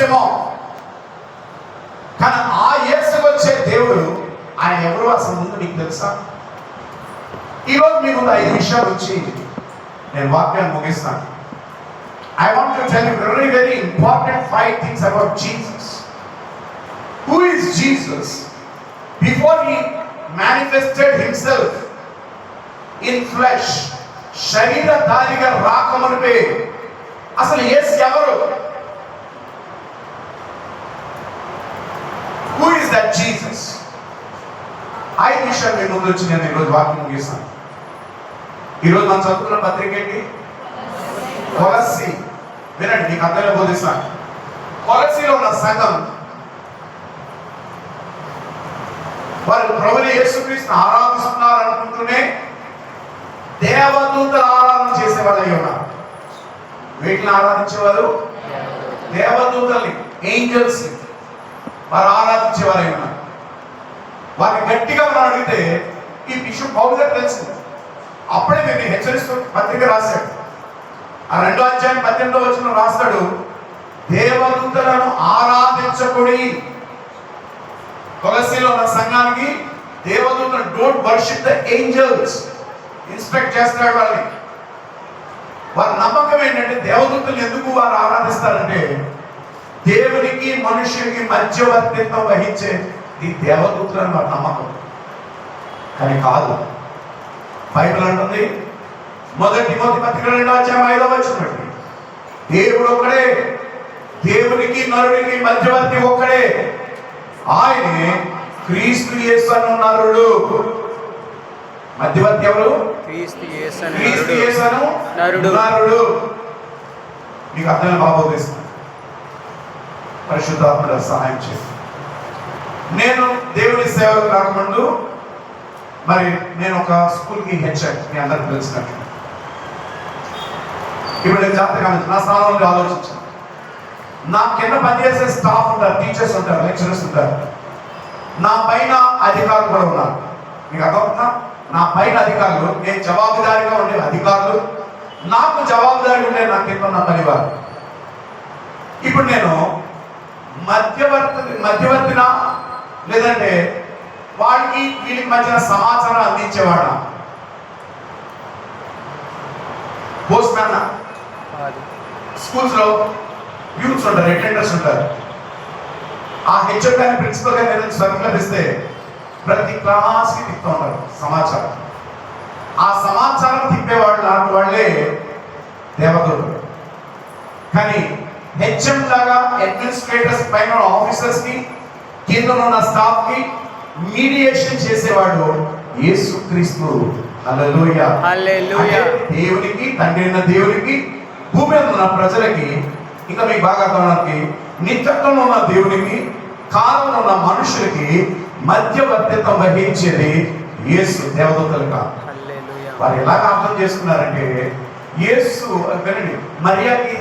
వచ్చేమో, కానీ ఆ యేసు వచ్చే దేవుడు ఆయన ఎవరు అసలు ముందు నీకు తెలుసా? ఈరోజు మీ ముందు 5 విషయాలు వచ్చి నేను వాక్యాన్ని ముగిస్తాను. I want to tell you very important 5 things about Jesus. Who is Jesus? Before he manifested himself in flesh, శరీరధారిగా రాకమునిపే అసలు యేసు ఎవరు? Who is that Jesus? 5 విషయాలు మీ ముందు వచ్చి నేను ఈరోజు వాక్యం ముగిస్తాను. ఈరోజు మనం చదువుకున్న పత్రిక ఏంటి? కొలస్సీ. వినండి, మీకు అందరూ బోధిస్తాను. కొలస్సీలో ఉన్న సంఘం వారు ప్రభువైన యేసుక్రీస్తుని ఆరాధిస్తున్నారు అనుకుంటూనే దేవదూతల ఆరాధన చేసేవాళ్ళు అయి ఉన్నారు. వీటిని ఆరాధించేవారు దేవదూతల్ని, ఏంజల్స్ వారు ఆరాధించేవారు అయి ఉన్నారు. వారిని గట్టిగా మనం అడిగితే ఈ విషయం పౌలు గారు తెలిసింది. అప్పుడే నేను హెచ్చరిస్తూ పత్రిక రాశాడు. ఆ 2వ అధ్యాయం 18వ వచనం రాస్తాడు, దేవదూతలను ఆరాధించకుడి. కొలస్సీలో ఉన్న సంఘానికి దేవదూతలు don't worship the angels instruct చేస్తాడు వాళ్ళని. వారి నమ్మకం ఏంటంటే దేవదూతలు ఎందుకు వారు ఆరాధిస్తారంటే దేవునికి మనుషునికి మధ్యవర్తిత్వం వహించే ఈ దేవదూతలను వారి నమ్మకం. కానీ కాదు, బైబిల్ అంటుంది 1 తిమోతి పత్రిక 2వ అధ్యాయం 5వ వచనం, దేవుడు ఒక్కడే, దేవునికి నరునికి మధ్యవర్తి ఒక్కడే, ఆయనే క్రీస్తు యేసు అను నరుడు. మధ్యవర్తి ఎవరు? క్రీస్తు యేసు అను నరుడు. మీకు అర్థమైన బాబోదిస్తాను. పరిశుద్ధాత్మ సహాయం చేసి నేను దేవుని సేవకు రాకముందు మరి నేను ఒక స్కూల్కి హెచ్ఎడ్, మీ అందరికి తెలిసినట్టు. ఇప్పుడు నేను జాగ్రత్తగా నా స్థానంలో ఆలోచించాను. నా కింద పనిచేసే స్టాఫ్ ఉంటారు, టీచర్స్ ఉంటారు, లెక్చరర్స్ ఉంటారు. నా పైన అధికారులు కూడా ఉన్నారు. మీకు అర్థమవుతుందా? నా పైన అధికారులు, నేను జవాబుదారీగా ఉండే అధికారులు, నాకు జవాబుదారీ ఉండే నా కింద ఉన్న పనివారు. ఇప్పుడు నేను మధ్యవర్తినా లేదంటే వాడికి వీళ్ళకి మధ్యన సమాచారం అందించేవాడా? Post man. స్కూల్స్ లో యూత్స్ ఉంటారు, అటెండర్స్ ఉంటారు. ఆ హెచ్ఎం గారి ప్రిన్సిపల్ గారు ఏదైనా సర్కులర్ ఇస్తే ప్రతి క్లాస్కి తిప్పుతూ ఉంటారు సమాచారం. ఆ సమాచారం తిప్పేవాళ్ళు లాంటి వాళ్ళే దేవదూతలు. కానీ హెచ్ఎం లాగా అడ్మినిస్ట్రేటర్స్ పైన ఆఫీసర్స్ కి కింద ఉన్న స్టాఫ్ కి మీడియేషన్ చేసేవాడు యేసుక్రీస్తు. హల్లెలూయా, హల్లెలూయా. దేవునికి, తండ్రి అయిన దేవునికి, భూమి మీద ఉన్న ప్రజలకి, ఇంకా మీకు బాగా అర్థమవడానికి నిత్యత్వంలో ఉన్న దేవునికి, కాలంలో ఉన్న మనుషులకి మధ్యవర్తిత్వం వహించేది యేసు, దేవదూతలు కాదు. వారు ఎలాగ అర్థం చేసుకున్నారంటే యేసు వినండి, మరియాకి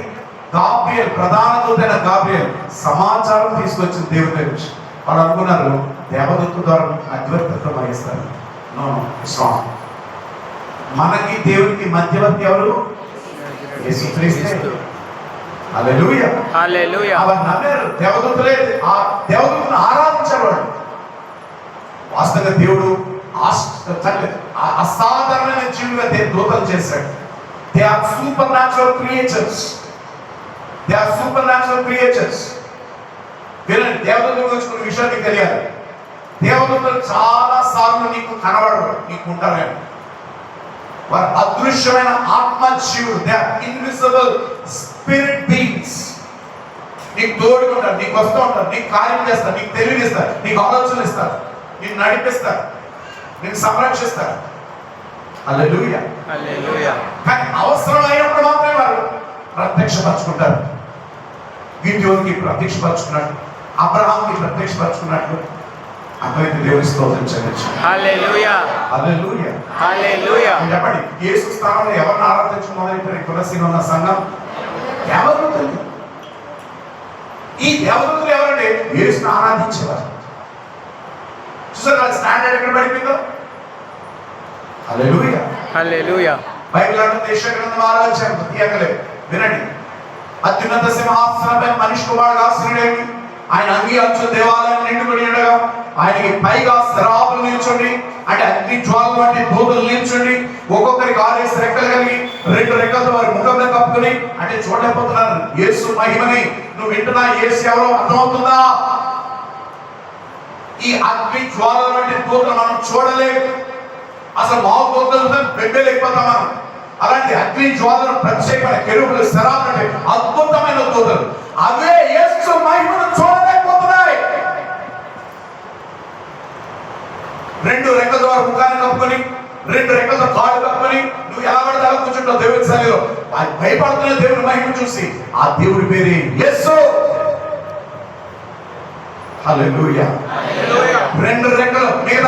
గాబ్రియల్, ప్రధాన దూతైన గాబ్రియల్ సమాచారం తీసుకొచ్చింది దేవుడి గురించి. వాళ్ళు అనుకున్నారు దేవదూత ద్వారా మధ్యవర్తిత్వం వహిస్తారు. No, strong. మనకి దేవునికి మధ్యవర్తి ఎవరు? యేసుక్రీస్తు. హల్లెలూయా, హల్లెలూయా. వాళ్ళు నమ్మారు దేవదూతలే, ఆ దేవదూతను ఆరాధించేవాడు. వాస్తవంగా దేవుడు అసాధారణమైన జీవులుగా దూతలు చేశాడు. They are supernatural creatures. They are supernatural creatures. వినండి, దేవదూతల గురించి కొన్ని విషయాలు మీకు తెలియాలి. దేవదూతలు చాలా సార్లు నీకు కనబడరు, నీకు ఉంటారేమో. వారు అదృశ్యమైన ఆత్మజీవులు. They are invisible spirit beings. నీకు తోడుకుంటారు, నీకు వస్తూ ఉంటారు, నీకు కార్యం చేస్తారు, నీకు తెలివిస్తారు, నీకు ఆలోచనలు ఇస్తారు, నీకు నడిపిస్తారు, నీకు సంరక్షిస్తారు. హల్లెలూయా, హల్లెలూయా. కానీ అవసరమైనప్పుడు మాత్రమే వారు ప్రత్యక్షపరచుకుంటారు. గిద్యోనికి ప్రత్యక్షపరచుకున్నట్టు, అబ్రహాంకి ప్రత్యక్షపరచుకున్నట్లు అద్వైత దేవుని స్తోత్రం చెల్లించు. హల్లెలూయా, హల్లెలూయా, హల్లెలూయా. చెప్పండి, యేసు స్థానంలో ఎవరిని ఆరాధించడం మొదలెట్టారు? కొలస్సీలో ఉన్న సంఘం దేవదూతలు. ఈ దేవదూతలు ఎవరంటే యేసుని ఆరాధించేవారు. చూసారు వాళ్ళ స్టాండర్డ్ ఎక్కడ పడిపోయిందో? హల్లెలూయా, హల్లెలూయా. బైబిల్ అంటే యెషయా గ్రంథం 6వ అధ్యాయం తీయగలే. వినండి, అత్యున్నత సింహాసనంపై మనిషి కుమారుడు ఆశ్రయుడైంది. ఆయన అంగి అంచు దేవాలయం నిండుకొని ఉండగా ఆయనకి పైగా శరాబులు నిల్చుండి, అంటే అగ్ని జ్వాల వంటి దూతలు నిల్చుండి, ఒక్కొక్కరికి 6 రెక్కలు కలిగి 2 రెక్కలతో వారి ముఖంలో కప్పుకొని, అంటే చూడలేకపోతున్నారు యేసు మహిమని. నువ్వు వింటున్నా యేసు ఎవరో అర్థమవుతుందా? ఈ అగ్ని జ్వాల వంటి దూతలు మనం చూడలేము. అసలు మామూలు దూతలతో బెంబేలేకపోతాం మనం. అలాంటి అగ్ని జ్వాలను ప్రత్యేకమైన కెరూబులు, శరాబులు అంటే అద్భుతమైన దూతలు, అవే యేసు మహిమను చూడలేకపోతున్నాయి. 2 రెక్కల ద్వారా ముఖాన్ని కప్పుకొని, 2 రెక్కలతో కాళ్ళు కప్పుకొని నువ్వు ఎలా పడితే అలా కూర్చుంటావు దేవుని సన్నిధిలో. భయపడుతున్న దేవుని మహిమ చూసి ఆ దేవుడి పేరే యేసు. హల్లెలూయా. 2 రెక్కలు మీద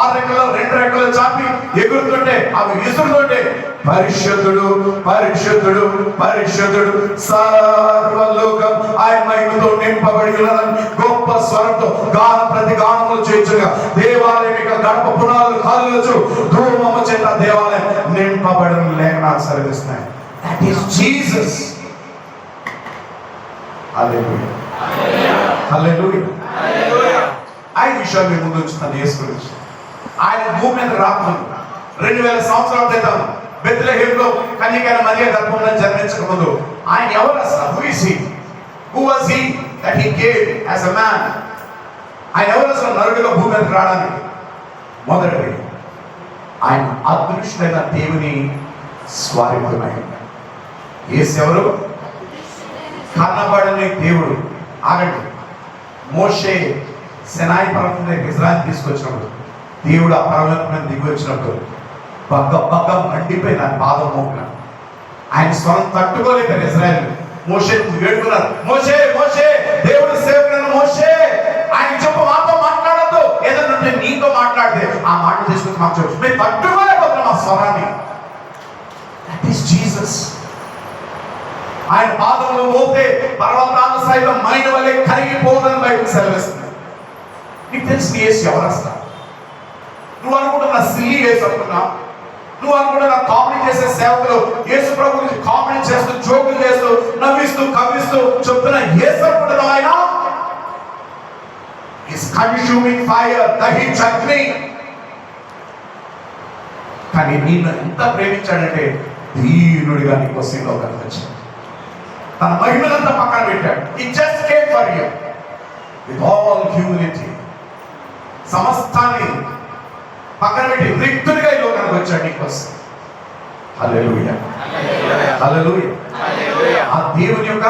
6 రెక్కలు 2 రెక్కలు చాపి ఎగురుతుంటే, అవి విసురుతుంటే పరిశుద్ధుడు పరిశుద్ధుడు పరిశుద్ధుడు సర్వలోకం ఆయన మహిమతో నింపబడి ఉన్నదని గొప్ప స్వరంతో గాన ప్రతి గానములు చేయుచుగా దేవాలయం యొక్క గడప పునాదులు కదులుచు ధూమము చేత దేవాలయం నింపబడిన లేఖనాలు సెలవిస్తున్నాయి. That is Jesus. హల్లెలూయా హల్లెలూయా. 5 విషయాలు మీ ముందు ఉంచుతాను యేసు గురించి. ఆయన భూమి మీద రాకముందు 2000 సంవత్సరాల క్రితం బెత్లెహేంలో కన్యకైన మరియ గర్భంలో జన్మించక ముందు ఆయన ఎవరు అసలు? Who is he? Who was he that he came as a man? ఆయన ఎవరు అసలు నరుడిగా భూమి మీదకి రావడానికి? మొదటిది, ఆయన అదృశ్యుడైన దేవుని స్వరూపమైన యేసు. ఎవరు? కనబడని దేవుడు. ఆగండి. మోషే సినాయి పర్వతం దగ్గర ఇజ్రాయెల్ తీసుకొచ్చినప్పుడు, దేవుడు ఆ పర్వతం మీద దిగి వచ్చినప్పుడు పక్క పక్క మండిపోయి దాని పాదం మోపిన ఆయన స్వరం తట్టుకోలేక ఇజ్రాయెల్ మోషే వేడుకున్నారు, మోషే మోషే దేవుడి సేవకుడైన మోషే ఆయన చెప్పు, మాతో మాట్లాడద్దు, ఏదైనా నీతో మాట్లాడితే ఆ మాట తీసుకొచ్చి మాకు చెప్పు. మేము తట్టుకోలేకపోతున్నాం ఆ స్వరాన్ని. That is Jesus. ఆయన పాదంలో మోపితే పర్వతాల సైతం మైన వలె కరిగిపోదని బయటకు సెలవిస్తుంది. నీకు తెలిసిన యేసు ఎవరు అసలు? నువ్వు అనుకుంటున్నా సిల్లీ యేసు అనుకున్నావు. నువ్వు అనుకుంటున్నా కామెడీ చేసే సేవకులు యేసు ప్రభు గురించి కామెడీ చేస్తూ, జోకులు చేస్తూ, నవ్విస్తూ, కవ్విస్తూ చెప్తున్న యేసు అనుకుంటున్నావు. ఆయన ఇస్ కన్స్యూమింగ్ ఫైర్, దహించు అగ్ని. కానీ నిన్ను ఎంత ప్రేమించాడంటే దీనుడిగా నీ కోసం లోకానికి వచ్చాడు. తన మహిమనంతా పక్కన పెట్టాడు. He just came for you with all humility. సమస్తాన్ని పక్కన పెట్టి రిక్తుడిగా ఈ లోకానికి వచ్చాడు నీకోసం. హల్లెలూయా హల్లెలూయా. ఆ దేవుని యొక్క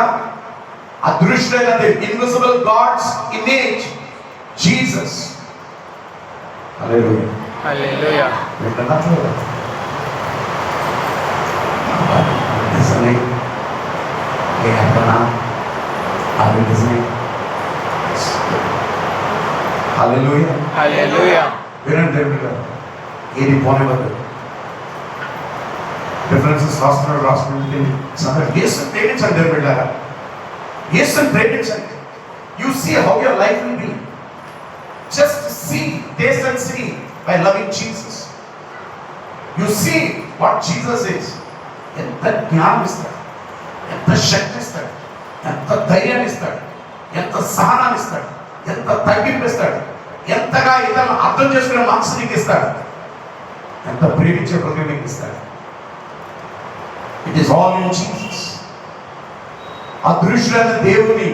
అదృశ్యమైన ఇన్విజిబుల్ గాడ్స్ ఇమేజ్ జీసస్. హల్లెలూయా హల్లెలూయా. నిజమే అది నిజమే. హల్లెలూయా హల్లెలూయా. వినండి దేవుని గారు, ఏది పోనివ్వదు. రిఫరెన్సెస్ రాసుకుంటే యేసుని ప్రేమించండి దేవుని బిడ్డలారా, యేసుని ప్రేమించండి. You see how your life will be. Just see, taste and see by loving Jesus. You see what Jesus is. ఎంత జ్ఞానం ఇస్తాడు, ఎంత శక్తి ఇస్తాడు, ఎంత ధైర్యాన్ని ఇస్తాడు, ఎంత సహనాన్ని ఇస్తాడు, ఎంత తగ్గింపు ఇస్తాడు, ఎంతగా ఇతరులను అర్థం చేసుకునే మనసు నీకు ఇస్తాడు, ఎంత ప్రేమించే హృదయం నీకు ఇస్తాడు. It is all in Jesus. అదృశ్యుడైన దేవుని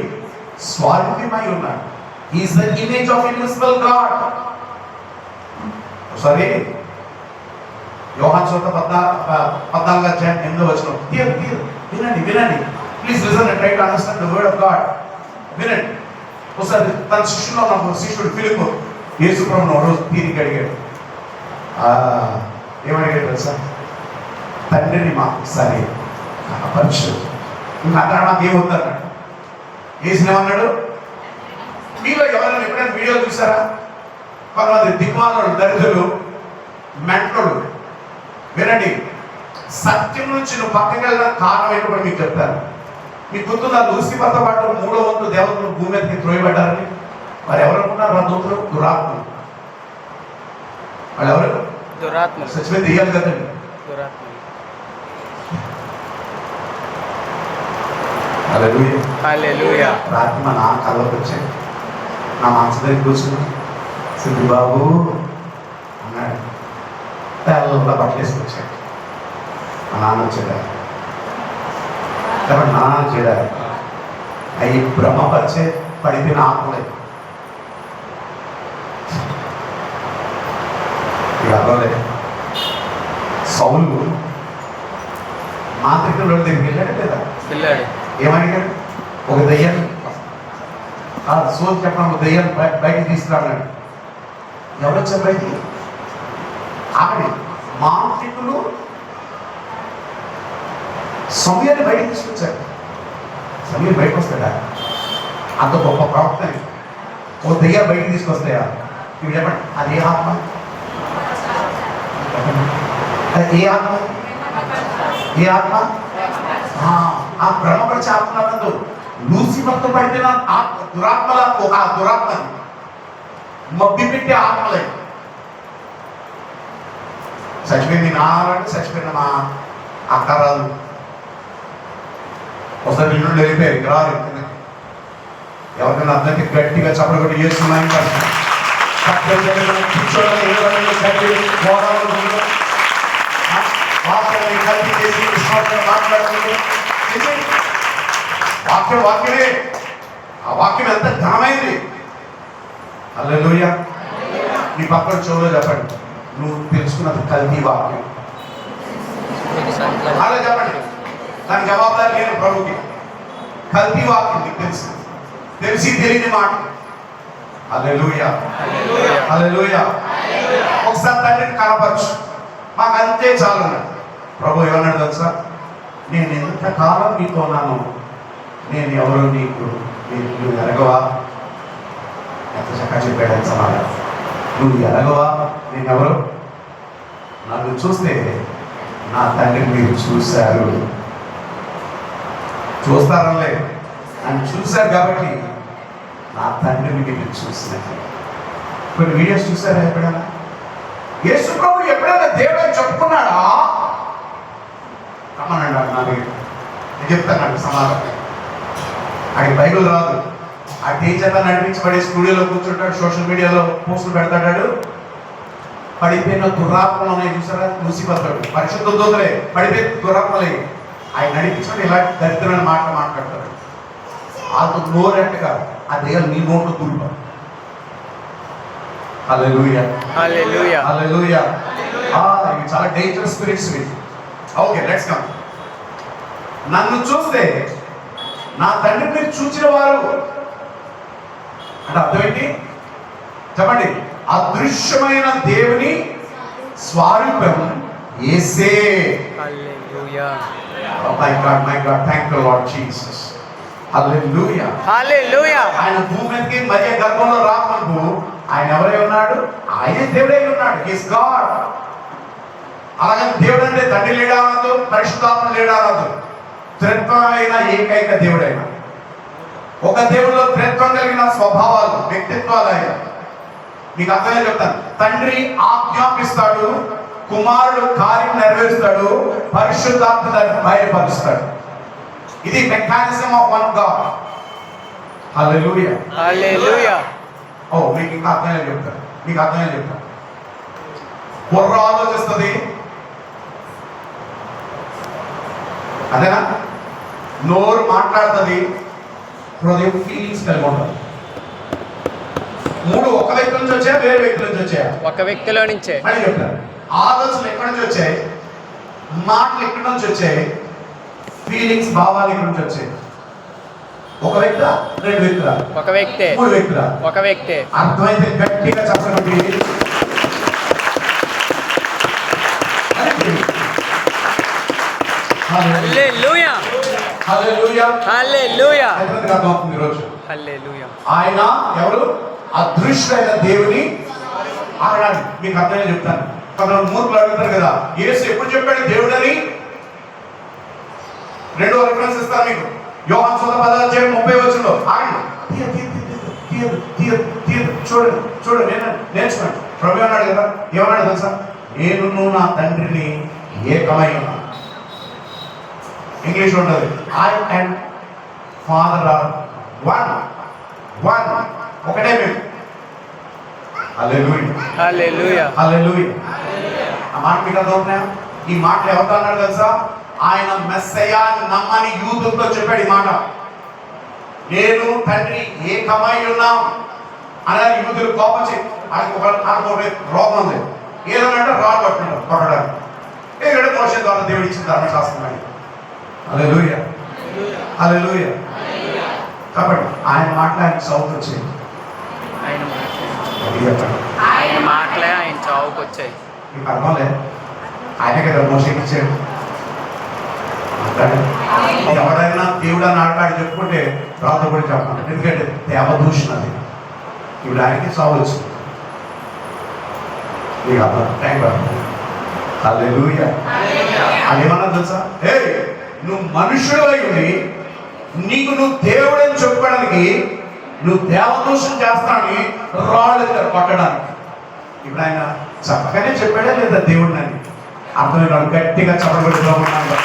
స్వారూప్యమై ఉన్నాడు. He is the image of invisible God. సరే, యోహాను సువార్త 14:8 వినండి వినండి. Please listen and try to understand the word of God. వినండి. ఒకసారి తన శిష్యులో ఉన్న శిష్యుడు ఫిలిప్పు యేసు ప్రభువును ఒక రోజు తీరిక అడిగాడు. ఏమడిగాడు తెలుసా? తండ్రిని మాకు ఒకసారి కనపరచు. ఇంకా అక్కడ మాకు ఏమవుతాడు? ఏమన్నాడు? మీలో ఎవరైనా ఎప్పుడైనా వీడియో చూసారా? కొంతమంది దిక్మాలను, దరిద్రులు, మెంటలు. వినండి, సత్యం నుంచి నువ్వు పక్కకి వెళ్ళిన కారణం ఏంటో మీకు చెప్తాను. మీకు గుర్తుందా? లూసిఫర్తో పాటు 3వ వంతు దేవతలు భూమి మీదకి త్రోయబడ్డారని. వారు ఎవరనుకున్నారు? ఆ దూతలు దురాత్మలు. వాళ్ళు ఎవరు? దురాత్మలు. సచివే దెయ్యాలు కదండి. హల్లెలూయా. రాత్రి మా నాన్న కళ్ళకి వచ్చాయి. నా మనసు దగ్గర కూర్చున్నా, సిద్ధు బాబు అన్నాడు. తెల్ల బట్టలు వేసుకొచ్చాడు. మా నాన్న వచ్చాడు. కాబట్టి మా నాన్న వచ్చాడు. అవి బ్రహ్మపరిచే పడిపోయిన ఆకులే. ఇక అవ్వలే. సౌలు మాంత్రికుల దగ్గరికి వెళ్ళాడు లేదా? వెళ్ళాడు. ఏమడిగాడు? ఒక దయ్యాన్ని సోది చెప్పడం, ఒక దయ్యాన్ని బయటికి తీసుకురాడు. ఎవరొచ్చారు బయటికి? ఆమె మాంత్రికులు సమయాన్ని బయటికి తీసుకొచ్చారు. సమయం బయటకు వస్తాడా? అంత గొప్ప ప్రవక్త. ఓ దయ్యాలు బయటికి తీసుకొస్తాయా? ఇవి చెప్పండి, అది ఏ ఆత్మ? ఏ ఆత్మ? ఏ ఆత్మ? ఆ బ్రహ్మపరిచే ఆత్మ అన్నది లూసిఫర్తో పడిపోయిన దురాత్మల ఒక దురాత్మని మబ్బి పెట్టే ఆత్మలే. చచ్చిపోయింది నారాయణ, చచ్చిపోయిన మా అక్కరాలు ఒకసారి ఇల్లు వెళ్ళిపోయారు. ఇక్కడ రారు. ఎవరికైనా అర్థంకి గట్టిగా చప్పలు కొట్టి చేస్తున్నాయి. వాక్యమే ఆ వాక్యం ఎంత ఘనమైంది. హల్లెలూయా. మీ పక్కన చెవులో చెప్పండి, నువ్వు తెలుసుకున్నది కల్తీ వాక్యం. అలా చెప్పండి, దాని జవాబుదారి నేను ప్రభుకి. కల్తీ వాక్యం నీకు తెలుసు, తెలిసి తెలియని మాట. హల్లెలూయా, హల్లెలూయా. ఒకసారి తండ్రిని కనపరచు, మాకు అంతే చాలు అన్నాడు. ప్రభు ఏమన్నాడు తెలుసా? నేను ఎంతకాలం నీతో ఉన్నాను, నేను ఎవరో నీకు నువ్వు ఎరగవా? ఎంత చక్కగా చెప్పాడు సమాధానం. నువ్వు ఎరగవా? నేనెవరు? నన్ను చూస్తే నా తండ్రిని మీరు చూశారు. చూస్తారనలే, నన్ను చూశారు కాబట్టి నా తండ్రిని మీరు చూసినట్టు. కొన్ని వీడియోస్ చూసారా ఎప్పుడైనా? యేసు ప్రభు ఎప్పుడైనా దేవుడు అని చెప్పుకున్నాడా? రమ్మనండి నాకు, నేను చెప్తాను నాకు సమాధానం. ఆడికి బైబిల్ రాదు. ఆ టీచర్ నడిపించబడి స్టూడియోలో కూర్చుంటాడు, సోషల్ మీడియాలో పోస్టులు పెడతాడు. పడిపోయిన దురాత్మలు ఉన్నాయి చూసారా? లూసిఫర్ పరిశుద్ధ దూతలే పడిపోయిన దురాత్మలే. ఆయన నడిపించడం ఇలాంటి దరిద్రమైన మాటలు మాట్లాడతాడు. వాళ్ళతో నోరెట్టుగా ఆ దెయ్యాలు నీ నోట్లో దుర్పం. హల్లెలూయా, హల్లెలూయా, హల్లెలూయా. ఇవి చాలా డేంజరస్ స్పిరిట్స్ ఇవి. Okay, let's come. నన్ను చూస్తే నా తండ్రి మీరు చూచిన వారు అంటే అర్థం ఏంటి చెప్పండి? అదృశ్యమైన దేవుని స్వరూపం యేసే. హల్లెలూయా. My God, thank you Lord Jesus. హల్లెలూయా, హల్లెలూయా. ఆయన భూమి మీదకి మరియ గర్భంలో రాకముందు ఆయన ఎవరై ఉన్నాడు? ఆయనే దేవుడై ఉన్నాడు. His God. అలాగని దేవుడు అంటే తండ్రి లేడానదు, పరిశుద్ధాత్మ లేడానదు. త్రిత్వమైన ఏకైక దేవుడైన ఒక దేవుడిలో త్రిత్వం కలిగిన స్వభావాలు, వ్యక్తిత్వాలు ఆయన. మీకు అర్థమే చెప్తాను. తండ్రి ఆజ్ఞాపిస్తాడు, కుమారుడు కార్యం నెరవేరుస్తాడు, పరిశుద్ధాత్మ దాన్ని బయలుపరుస్తాడు. ఇది మెకానిజం ఆఫ్ వన్ గాడ్. హల్లెలూయా, హల్లెలూయా. మీకు ఇంకా అర్థమే చెప్తాను, మీకు అర్థమే చెప్తాను. బుర్ర ఆలోచిస్తుంది, అదేనా? నోరు మాట్లాడుతుంది, హృదయం ఫీలింగ్స్ కలిగి ఉంటుంది. మూడు ఒక వ్యక్తి నుంచి వచ్చాయా, వేరే వ్యక్తి నుంచి వచ్చాయా? ఒక వ్యక్తిలో నుంచే. అని చెప్తారు. ఆలోచనలు ఎక్కడి నుంచి వచ్చాయి? మాటలు ఎక్కడి నుంచి వచ్చాయి? ఫీలింగ్స్, భావాలు ఎక్కడి నుంచి వచ్చాయి? ఒక వ్యక్తి, రెండు వ్యక్తుల, ఒక వ్యక్తే, మూడు వ్యక్తుల, ఒక వ్యక్తే. అర్థమైతే గట్టిగా చెప్పండి. హల్లెలూయా, హల్లెలూయా, హల్లెలూయా, ఈరోజు హల్లెలూయా. ఆయన ఎవరు? అదృశ్యమైన దేవుని ఆరాధన. మీకు అర్థమే చెప్తాను. కొంతమంది మూర్ఖులు అడుగుతారు కదా, యేసు ఎప్పుడు చెప్పాడు దేవుడని? రెండో రిఫరెన్స్ ఇస్తాను మీకు. యోహాను సువార్త 10:30 తీయదు. చూడండి, నేర్చుకోండి. ప్రభు అన్నాడు కదా, ఏమన్నాడు తెలుసా? నేను నా తండ్రిని ఏకమై ఉన్నాను. ఇంగ్లీష్ ఉంటుంది, I and father are one. ఒకటే మేము. హల్లెలూయా. హల్లెలూయా. హల్లెలూయా. ఆ మాట మీకు అర్థమవుతున్నాయా? ఈ మాటలు ఎవరితో అన్నాడు తెలుసా? ఆయన మెస్సయ్యాని నమ్మని యూదులతో చెప్పాడు ఈ మాట. నేను తండ్రి ఏకమై ఉన్నాం అనగా యూదులు కోపం చేయి. ఆయనకు ఒక రోగం ఉంది. ఏదనంటే రాళ్ళు పట్టుకుంటారు కొట్టడానికి. ఇక్కడ మోషే ద్వారా దేవుడు ఇచ్చిన ధర్మశాస్త్రం అని. హల్లెలూయా. హల్లెలూయా. కాబట్టి ఆయన మాటలు ఆయన చదువుతూ వచ్చాయి. ఆయన మాటలే ఆయన చావుకు వచ్చాయి. మీకు అర్థం లేదు. ఆయనే కదా మోషేకి ఇచ్చాడు. ఎవరైనా దేవుడు అని ఆడతాడు చెప్పుకుంటే రాత కూడా చెప్పాలి. ఎందుకంటే దేవదూషణ అది. ఇప్పుడు ఆయనకి చావచ్చు. మీకు అర్థం టైం పడుతుంది. హల్లెలూయా. అది ఏమన్నా తెలుసా? ఏ నువ్వు మనుషుడు అయ్యి నీకు నువ్వు దేవుడు అని చెప్పుకోవడానికి నువ్వు దేవదూషణ చేస్తానని రాళ్ళు కొట్టడానికి. ఇప్పుడు ఆయన చెప్పగానే చెప్పాడే లేదా దేవుడిని అని అర్థమైన గట్టిగా చెప్పబడిలో ఉన్నాడు.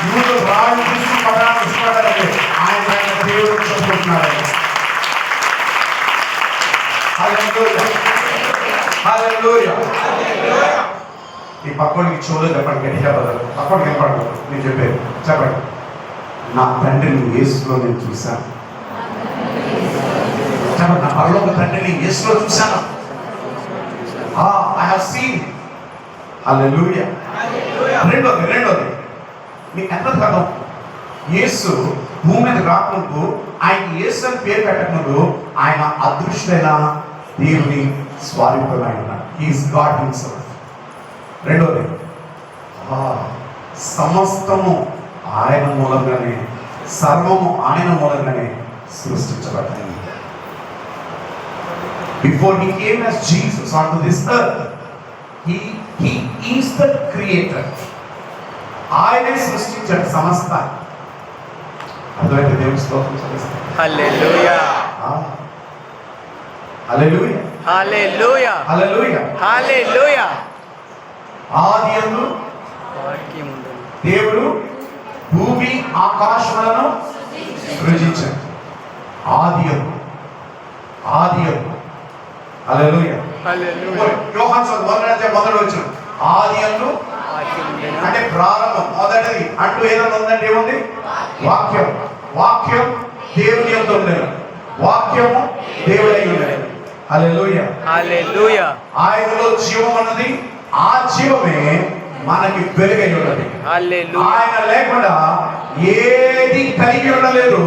నువ్వు రాళ్ళు తీసి కొట్టడానికి ఇష్టపడాలంటే ఆయన దేవుడు చెప్పుకుంటున్నాడు. హల్లెలూయా. హల్లెలూయా. ఈ పక్కోడికి చూడదు చెప్పండి. గట్టిగా బదులు పక్కోడికి వినపడదు. నేను చెప్పేది చెప్పండి. నా తండ్రిని యేసులో నేను చూశాను. చెప్పండి. నా పరలోక తండ్రిని యేసులో చూశాను. I have seen. హల్లెలూయా. రెండోది మీకు ఎంత కదా, యేసు భూమి మీద రాకముందు ఆయన యేసు అని పేరు పెట్టకముందు ఆయన అదృష్టమైన దేవుని స్వరూపమైన హీస్ గాడ్ హిమ్సెల్ఫ్. రెండోది సమస్తము ఆయన మూలంగానే, సర్వము ఆయన మూలంగానే సృష్టించబడ్డాయి. Before he came as Jesus onto this earth, he is the creator. ఆయనే సృష్టించాడు సమస్తాన్ని. అర్థమైతే దేవుని స్తోత్రం చెల్లిస్తాం. హల్లెలూయా. హల్లెలూయా. హల్లెలూయా. హల్లెలూయా. హల్లెలూయా. ఆదియందు దేవుడు భూమి ఆకాశములను సృజించాడు. ఆదియందు. హల్లెలూయా. యోహాను సువార్త మొదటి వచనం ఆదియందు అంటే ప్రారంభం, మొదటిది అంటూ ఏదైనా ఉందంటే ఏముంది? వాక్యం. వాక్యం దేవుని యందు ఉండేది. వాక్యము దేవుడై ఉండేది. హల్లెలూయా. హల్లెలూయా. ఆయనలో జీవం ఉన్నది. ఆ జీవమే మనకి వెలుగై ఉన్నది. హల్లెలూయా. ఆయన లేకుండా ఏది కలిగి ఉండలేదు.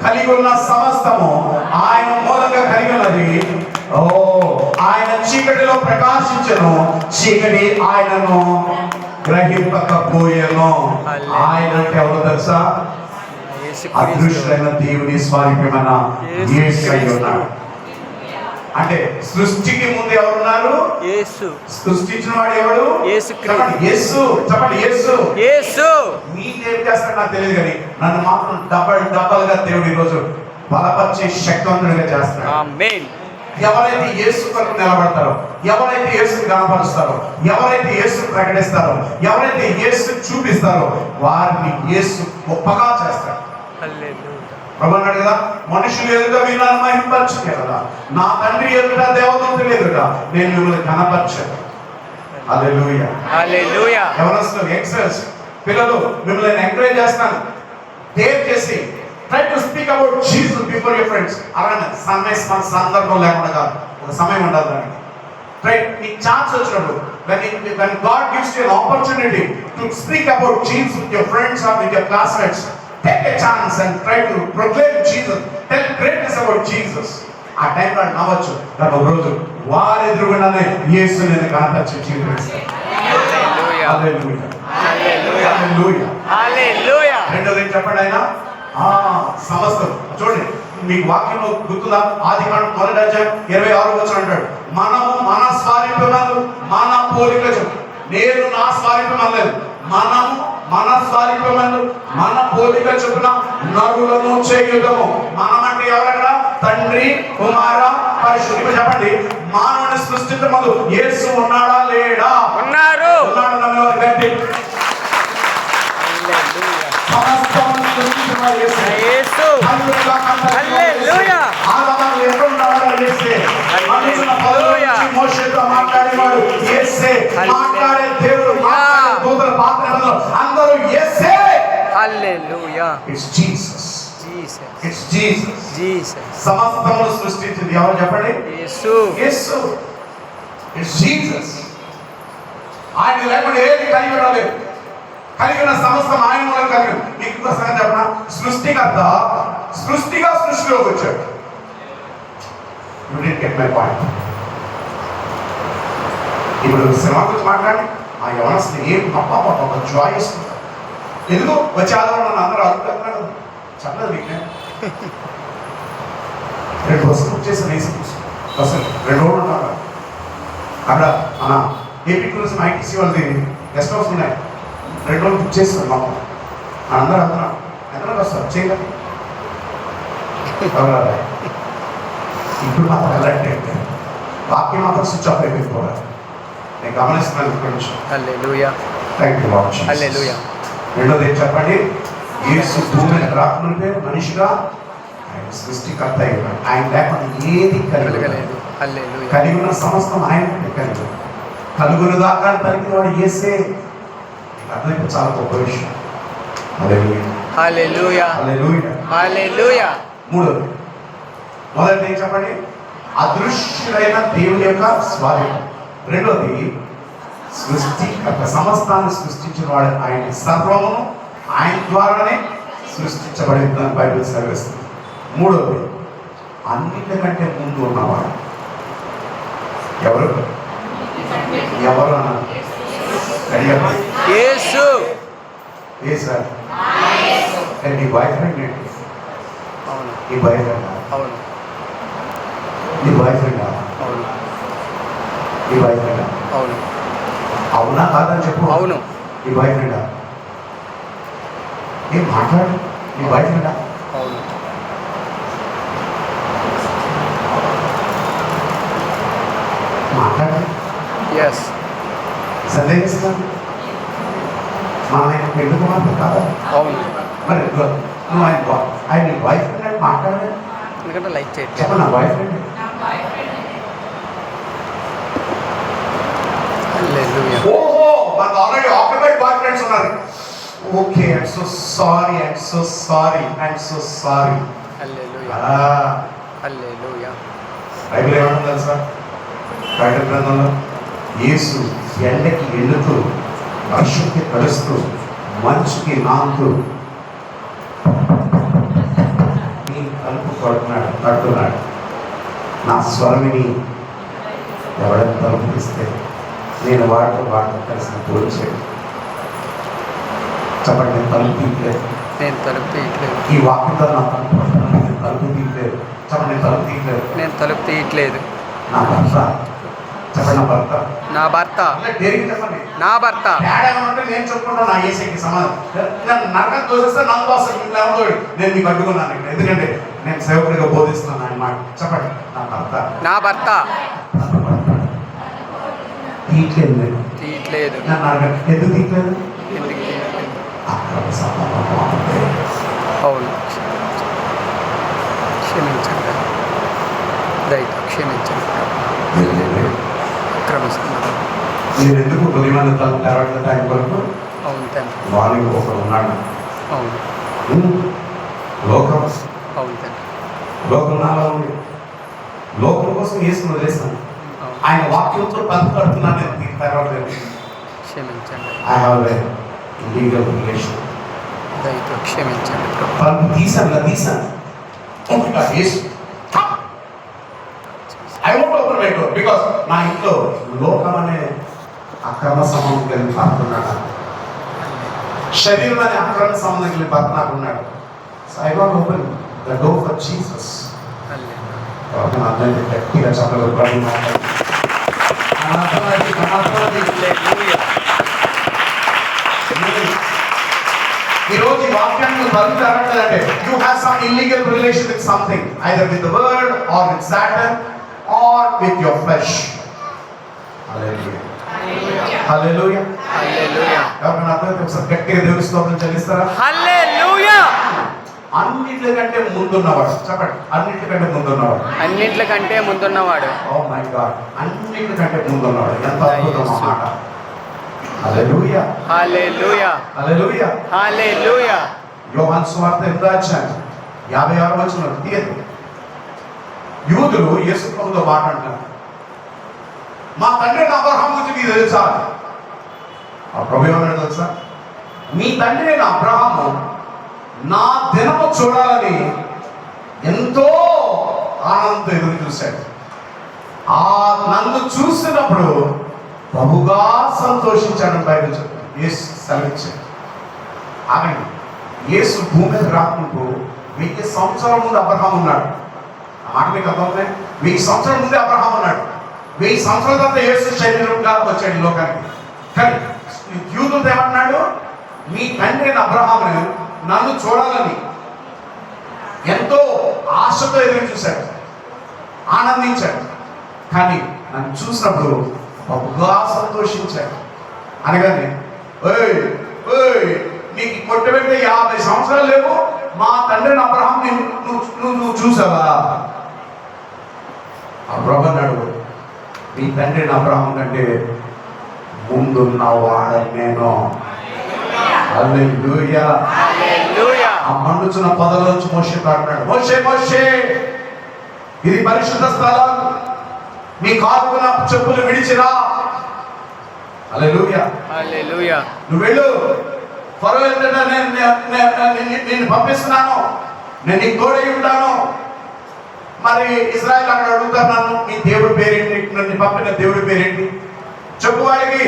కలిగి ఉన్న సమస్తము ఆయన మూలంగా కలిగి ఉన్నది. ఆయన చీకటిలో ప్రకాశించను, చీకటి ఆయనను గ్రహింపకపోయేను. ఆయన అంటే ఎవరు తెలుసా? అదృష్టమైన దేవుని స్వరూపమైన యేసు అయి ఉన్నాడు. అంటే సృష్టికి ముందు ఎవరున్నారు? యేసు. సృష్టించిన వాడు ఎవడు? యేసు. యేసు. చెప్పండి యేసు. యేసు. మీకేం చేస్తాడు నాకు తెలియదు కానీ నన్ను మాత్రం డబల్గా దేవుడు ఈరోజు బలపరిచే శక్తివంతుడిగా చేస్తాడు. ఆమేన్. ఎవరైతే యేసు కొరకు నిలబడతారో, ఎవరైతే యేసుని కనపరుస్తారో, ఎవరైతే యేసు ప్రకటిస్తారో, ఎవరైతే యేసు చూపిస్తారో వారిని యేసు గొప్పగా చేస్తాడు. ప్రభు అన్నాడు కదా, మనుషులు ఎదుట వీళ్ళని మహింపరచుకే కదా, నా తండ్రి ఎదుట దేవదూతలు ఎదుట నేను మిమ్మల్ని కనపరచాను. హల్లెలూయా. హల్లెలూయా. ఎవరొస్తారు? ఎక్సెస్ పిల్లలు మిమ్మల్ని ఎంకరేజ్ చేస్తాను. డేర్ చేసి try to speak about Jesus before your friends. అలానే సందర్భం లేకుండా కాదు, ఒక సమయం ఉండాలి దానికి. రైట్, మీకు ఛాన్స్ వచ్చినప్పుడు when God gives you an opportunity to speak about Jesus with your friends or with your classmates, take a chance and try to proclaim Jesus, tell greatness about Jesus. ఆ టైంలో నవ్వచ్చు, కానీ ఒక రోజు వారి ఎదురుగుండానే యేసు నేను కనపరిచే జీవిస్తాను. హల్లెలూయా. హల్లెలూయా. హల్లెలూయా. హల్లెలూయా. రెండోది చెప్పండి, ఆయన సమస్తం. చూడండి, మీకు వాక్యంలో గుర్తుందా? ఆదికాండం 1:26 అంటాడు, మనము మన స్వారూప్యమందు మన పోలిక చొప్పున. నేను నా స్వారూప్యం అనలేదు, మనము మన స్వారూప్యమందు మన పోలిక చొప్పున నరులను చేయుదము. మనం అంటే ఎవరక్కడ? తండ్రి, కుమార, పరిశుద్ధుడు. చెప్పండి, మానవుని సృష్టించమందు యేసు ఉన్నాడా లేడా? ఉన్నాడు. ఉన్నాడు. గట్టి యేసు. హల్లెలూయా హల్లెలూయా. ఆదాము ఎక్కడ ఉన్నాడో యేసే. మనుషుల పదవిలో నుంచి మోషేతో మాట్లాడేవాడు యేసే. మాట్లాడే దేవుడు, మాట్లాడే దూతల పాత్ర ఎవరు? అందరూ యేసే. హల్లెలూయా. It's Jesus. Jesus. It's Jesus. Jesus. సమస్తమును సృష్టించింది ఎవరు చెప్పండి? యేసు. యేసు. It's Jesus. ఆయన లేకుండా ఏది కలిగి ఉండలేదు. కలిగిన సమస్తం ఆయన మూలం కలిగి. మీకు ఇంకో సంగతి చెప్పనా? సృష్టికర్త సృష్టిగా సృష్టిలోకి వచ్చాడు. You did get my point. ఇప్పుడు సినిమా గురించి మాట్లాడి ఆ యవనస్తులు ఏం ఒక జాయ్ ఇస్తున్నారు. ఎందుకు వచ్చే ఆధారం నన్ను అందరూ అడుగుతున్నారు. చెప్పలేదు మీకు నేను 2 బస్సులు బుక్ చేశాను. ఏసీ బస్సులు 2 రోజులు ఉన్నారు అక్కడ. మన ఏపీ టూరిజం ఐటీసీ వాళ్ళది గెస్ట్ హౌస్ ఉన్నాయి. 2 రోజులు బుక్ చేస్తాను మాకు. అందరూ అందరం ఎంతమంది వస్తారు చేయలేదు. ఇప్పుడు మాత్రం వెళ్ళట్లేదు. బాకీ మాత్రం స్విచ్ ఆఫ్ అయిపోయిపోవాలి. నేను గమనిస్తున్నాను ఇక్కడ నుంచి. హల్లెలూయా. Thank you Lord. హల్లెలూయా. రెండోది ఏం చెప్పండి? యేసు భూమిని రాకముందే మనిషిగా ఆయన సృష్టికర్త అయినాడు. ఆయన లేకుండా ఏది కలగలేదు. హల్లెలూయా. కలిగి ఉన్న సమస్తం ఆయన కలిగి కలుగును దాకా కలిగిన వాడు యేసే. అర్థమైతే చాలా గొప్ప విషయం. హల్లెలూయా. హల్లెలూయా. హల్లెలూయా. హల్లెలూయా. మూడోది, మొదటిది ఏం చెప్పండి? అదృశ్యులైన దేవుని యొక్క స్వాధీనం. రెండోది, సృష్టికర్త సమస్తాన్ని సృష్టించిన వాడు ఆయన. సర్వమును ఆయన ద్వారానే సృష్టించబడిందని బైబిల్ సెలవిస్తుంది. మూడోది, అన్నిటికంటే ముందు ఉన్నవాడు ఎవరు? ఎవరు అన్నారు? యేసు. యేసు. నీ బాయ్ ఫ్రెండ్ ఏంటి? అవును. నీ బాయ్ ఫ్రెండ్. అవును. నీ బాయ్ ఫ్రెండ్. అవును. నీ బాయ్ ఫ్రెండ్. అవును. అవునా కాదని చెప్పు. అవును. నీ బాయ్ ఫ్రెండా? ఏం మాట్లాడు. నీ బాయ్ ఫ్రెండా? అవును. మాట్లాడు. yes. సందేహిస్తాను. మా ఆయన పెళ్లి కుమార్తె కాదా? అవును. మరి నువ్వు ఆయన నీ బాయ్ ఫ్రెండ్ అని మాట్లాడలేదు. ఎందుకంటే లైక్ చేయండి. చెప్ప నా బాయ్ ఫ్రెండ్. హల్లెలూయా. ఓహో, మనకు ఆల్రెడీ ఆక్యుపైడ్ బాయ్ ఫ్రెండ్స్ ఉన్నారు. Okay, I'm so sorry, I'm so sorry, I'm so sorry. Hallelujah. Hallelujah. Bible ఏమంటుంది తెలుసా? బైబిల్ గ్రంథంలో యేసు ఎండకి ఎండుతూ, వర్షంకి తడుస్తూ, మంచుకి నాంతూ నీ తలుపు కడుతున్నాడు. నా స్వరమిని ఎవరైనా తలుపు తీస్తే నేను వాటితో కలిసి పోల్చాడు. చెప్పండి, నేను తలుపు తీయట్లేదు. నేను తలుపు తీయట్లేదు. ఈ వాక్యంతో నా తలుపు తీయట్లేదు. చెప్పండి, నేను తలుపు తీయట్లేదు. నేను తలుపు తీయట్లేదు. నా భర్త. చెప్పండి, నా భర్త. నా భర్త. దేనికి చెప్పండి? నా భర్త. తేడా ఏమంటే నేను చెప్పుకుంటాను నా ఏసీకి సమాధానం. నేను నరకం దోషిస్తే నన్ను దోషం. నేను మీకు అడ్డుకున్నాను ఇక్కడ. ఎందుకంటే నేను సేవకుడిగా బోధిస్తున్నాను ఆయన మాట. చెప్పండి, నా భర్త. నా భర్త. తీయట్లేదు. నేను తీయట్లేదు. నన్ను నరకం ఎందుకు తీయట్లేదు? ఎందుకు తీయట్లేదు? అక్రమ సంబంధం అంటే. అవును. క్షమించండి. దయతో క్షమించండి. అక్రమ సంబంధం. నేను ఎందుకు కొద్దిమంది తను తెరవట్లేదు టైం వరకు? అవును తండ్రి. వాళ్ళకి ఒకడు ఉన్నాడు. అవును. లోకం. అవును తండ్రి. లోకం నాలో ఉంది. లోకం కోసం వేసుకుని వదిలేస్తాను. ఆయన వాక్యంతో బతుకడుతున్నాను. నేను తెరవట్లేదు. క్షమించండి. I have a legal relation. దయతో క్షమించండి. తలుపు తీసాను. I want open my door because నా ఇంట్లో లోకం అనే అక్రమ సంబంధం కలిగి భర్తున్నాడు. శరీరం అనే అక్రమ సంబంధం కలిగి భర్త నాకు ఉన్నాడు. So I want open the door for Jesus. గట్టిగా చెప్పలేదు. ఈరోజు ఈ వాక్యాన్ని తలుపు తెరవట్లేదంటే you have some illegal relation with something, either with the word or with Satan or with your flesh. హల్లెలూయా. హల్లెలూయా. హల్లెలూయా. ఎవరైనా అర్థమైతే ఒకసారి గట్టిగా దేవుని స్తోత్రం చెల్లిస్తారా? హల్లెలూయా. అన్నిటికంటే ముందున్నవాడు. చెప్పండి, అన్నిటికంటే ముందున్నవాడు. అన్నింటికంటే ముందున్నవాడు. ఓ మై గాడ్, అన్నిటికంటే ముందున్నవాడు. ఎంత అద్భుతం మాట. హల్లెలూయా, హల్లెలూయా, హల్లెలూయా. హల్లెలూయా. యోహాను సువార్త 8వ అధ్యాయం 56వ వచనం తీయదు. యూదులు యేసు ప్రభుతో మాట అంటారు, మా తండ్రి అబ్రహాము గురించి మీకు తెలుసా? ఆ ప్రభు ఏమన్నాడు తెలుసా? మీ తండ్రి అయిన అబ్రహాము నా దినము చూడాలని ఎంతో ఆనందంతో ఎదురు చూశాడు. ఆ నన్ను చూసినప్పుడు బహుగా సంతోషించాడని బైబిల్ చెప్తుంది. యేసు సెలవిచ్చాడు. ఆగండి, యేసు భూమి మీద రాకుండా 1000 సంవత్సరాల ముందు అబ్రహాం ఉన్నాడు. ఆ మాట మీకు అర్థమవుతుంది. 1000 సంవత్సరాల ముందే అబ్రహాం ఉన్నాడు. 1000 సంవత్సరాల తర్వాత యేసు శరీరంగా వచ్చాడు ఈ లోకానికి. కానీ యూదులతో ఏమంటున్నాడు? మీ తండ్రి అయిన అబ్రహామును నన్ను చూడాలని ఎంతో ఆశతో ఎదురు చూశాడు, ఆనందించాడు. కానీ నన్ను చూసినప్పుడు బహుగా సంతోషించాడు. అనగానే, ఓయ్ ఓయ్, నీకు కొట్టబెట్టే 50 సంవత్సరాలు లేవు, మా తండ్రిని అబ్రహాం నువ్వు చూసావా? అబ్రహాం అన్నాడు, మీ తండ్రిని అబ్రహాం కంటే ముందున్నవాడని నేను. హల్లెలూయా, హల్లెలూయా. ఆ మండుచున్న పొదలోంచి మోషే పాడుతున్నాడు, మోషే మోషే, ఇది పరిశుద్ధ స్థలం, నీ కాలుకున్న చెప్పులు విడిచిరా. హల్లెలూయా, హల్లెలూయా. నువ్వు వెళ్ళు, ఫరో వెళ్తున్నా, నేను పంపిస్తున్నాను, నేను నీకు తోడై ఉంటాను. మరి ఇశ్రాయేలు అక్కడ అడుగుతారు నన్ను, నీ దేవుడి పేరేంటి, నన్ను పంపిన దేవుడి పేరేంటి చెప్పు వాడికి.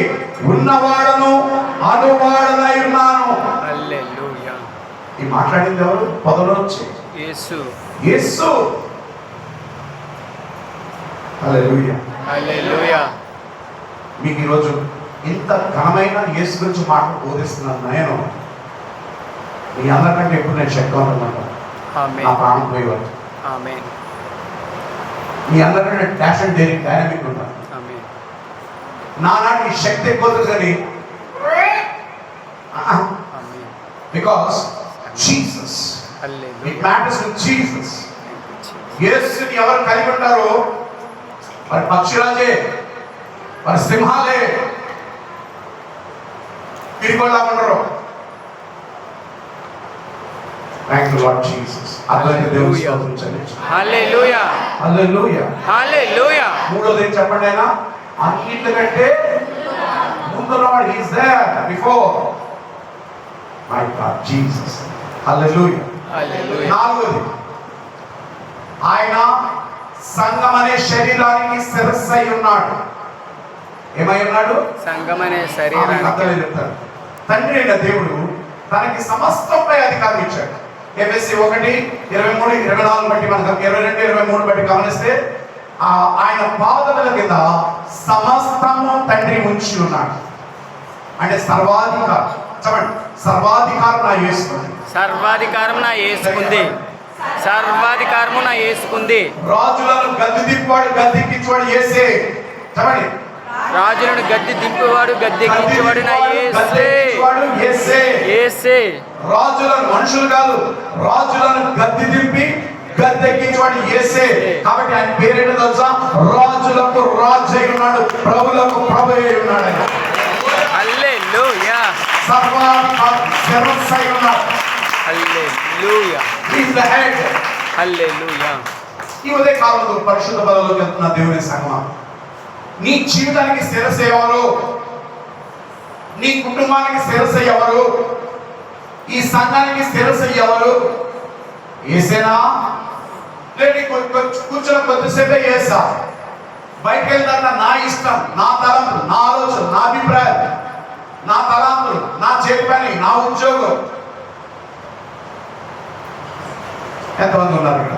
ఉన్నవాడను అనువాడనై ఉన్నాను. హల్లెలూయా. ఈ మాట్లాడింది ఎవరు? పొదలోంచి యేసు. యేసు. హల్లెలూయా, హల్లెలూయా. మీకు ఈరోజు ఇంత ఘనమైన యేసు గురించి మాటలు బోధిస్తున్నాను. నేను మీ అందరికంటే ఎప్పుడు నేను శక్తివంతమన్నా, నా ఆమేన్, ప్రాణం పోయేవాడు. ఆమేన్, మీ అందరికంటే డాష్ అండ్ డైనమిక్ ఉన్నాను. ఆమేన్. నానాటి శక్తి ఎక్కువ కానీ ఆమేన్. బికాస్ జీసస్, హల్లెలూయా. It matters with Jesus. యేసుని ఎవరు కలిగి ఉంటారో వారి పక్షిరాజే, వారి సింహాలే, తిరిగొల్లామంటారు. Thank you Lord Jesus. అద్భుతమైన దేవుని స్తోత్రం చెల్లించు. హల్లెలూయా, హల్లెలూయా. హల్లెలూయా. మూడోది ఏం చెప్పండి? ఆయన అన్నిటికంటే ముందున్నవాడు. Is there before my God Jesus. హల్లెలూయా, హల్లెలూయా. నాలుగోది, ఆయన సంఘం అనే శరీరానికి శిరస్సు అయి ఉన్నాడు. ఏమై ఉన్నాడు? సంగమనే ఆమెకు శరీరానికి. అర్థమే చెప్తాడు. తండ్రి అయిన దేవుడు తనకి సమస్తంపై అధికారం ఇచ్చాడు. ఎఫెసీ 1:23-24 బట్టి మనకు 22-23 బట్టి గమనిస్తే ఆయన పాదముల కింద సమస్తము తండ్రి ఉంచి ఉన్నాడు. అంటే సర్వాధికారం. చెప్పండి, సర్వాధికారం నా యేసుకుంది. సర్వాధికారం నా యేసుకుంది. సర్వాధికారము నా యేసుకుంది. రాజులను గద్దె దింపువాడు, గద్దెక్కించువాడు యేసే. చెప్పండి, రాజులను గద్దె దింపువాడు, గద్దెక్కించేవాడు నా యేసే. యేసే. యేసే. రాజులను, మనుషులు కాదు, రాజులను గద్దె దింపి గద్దెక్కించేవాడు యేసే. కాబట్టి ఆయన పేరేంటో తెలుసా? రాజులకు రాజు అయి ఉన్నాడు, ప్రభులకు ప్రభు అయి ఉన్నాడు. హల్లెలూయా, సర్వాధికారి శిరస్సు అయి ఉన్నాడు. హల్లెలూయా, He is the head. హల్లెలూయా. ఈ ఉదయ కాలంలో పరిశుద్ధ బలలోకి వెళ్తున్న దేవుని సంగమం, నీ జీవితానికి శిరస్సు ఎవరు? నీ కుటుంబానికి శిరస్సు ఎవరు? ఈ సంఘానికి శిరస్సు ఎవరు? యేసేనా? లేని కూర్చున్న కొద్దిసేపే యేసా? బయటకు వెళ్తాక నా ఇష్టం, నా తలంపులు, నా ఆలోచన, నా అభిప్రాయం, నా తలాంతులు, నా చేతి పని, నా ఉద్యోగం. ఎంతమంది ఉన్నారు ఇక్కడ?